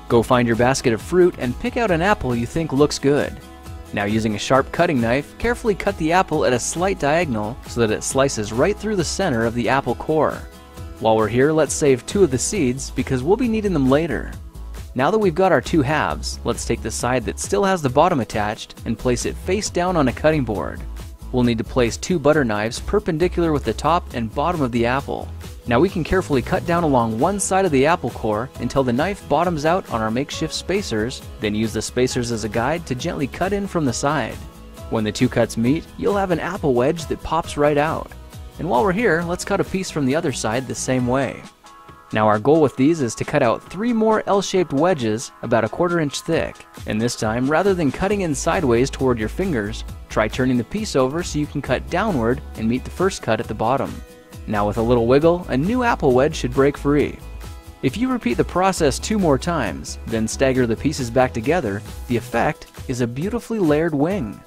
Go find your basket of fruit and pick out an apple you think looks good. Now, using a sharp cutting knife, carefully cut the apple at a slight diagonal so that it slices right through the center of the apple core. While we're here, let's save 2 of the seeds because we'll be needing them later. Now that we've got our 2 halves, let's take the side that still has the bottom attached and place it face down on a cutting board. We'll need to place 2 butter knives perpendicular with the top and bottom of the apple. Now we can carefully cut down along one side of the apple core until the knife bottoms out on our makeshift spacers, then use the spacers as a guide to gently cut in from the side. When the 2 cuts meet, you'll have an apple wedge that pops right out. And while we're here, let's cut a piece from the other side the same way. Now our goal with these is to cut out 3 more L-shaped wedges about 1/4 inch thick. And this time, rather than cutting in sideways toward your fingers, try turning the piece over so you can cut downward and meet the first cut at the bottom. Now with a little wiggle, a new apple wedge should break free. If you repeat the process 2 more times, then stagger the pieces back together, the effect is a beautifully layered wing.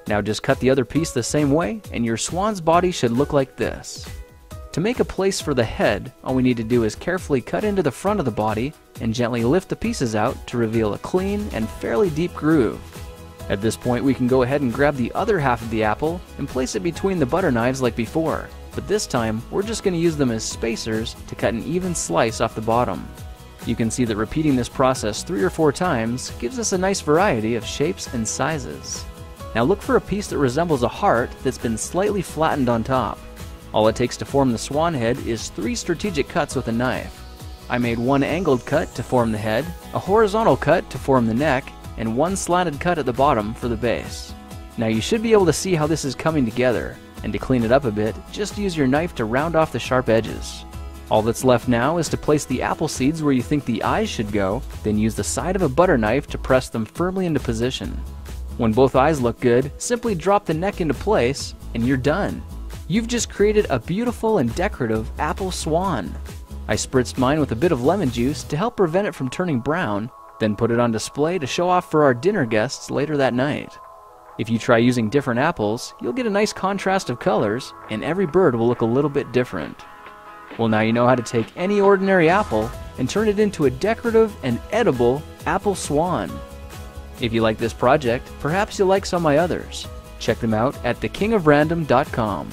Now just cut the other piece the same way and your swan's body should look like this. To make a place for the head, all we need to do is carefully cut into the front of the body and gently lift the pieces out to reveal a clean and fairly deep groove. At this point, we can go ahead and grab the other half of the apple and place it between the butter knives like before, but this time we're just going to use them as spacers to cut an even slice off the bottom. You can see that repeating this process 3 or 4 times gives us a nice variety of shapes and sizes. Now look for a piece that resembles a heart that's been slightly flattened on top. All it takes to form the swan head is 3 strategic cuts with a knife. I made 1 angled cut to form the head, a horizontal cut to form the neck, and 1 slanted cut at the bottom for the base. Now you should be able to see how this is coming together, and to clean it up a bit, just use your knife to round off the sharp edges. All that's left now is to place the apple seeds where you think the eyes should go, then use the side of a butter knife to press them firmly into position. When both eyes look good, simply drop the neck into place, and you're done. You've just created a beautiful and decorative apple swan. I spritzed mine with a bit of lemon juice to help prevent it from turning brown, then put it on display to show off for our dinner guests later that night. If you try using different apples, you'll get a nice contrast of colors, and every bird will look a little bit different. Well, now you know how to take any ordinary apple and turn it into a decorative and edible apple swan. If you like this project, perhaps you'll like some of my others. Check them out at thekingofrandom.com.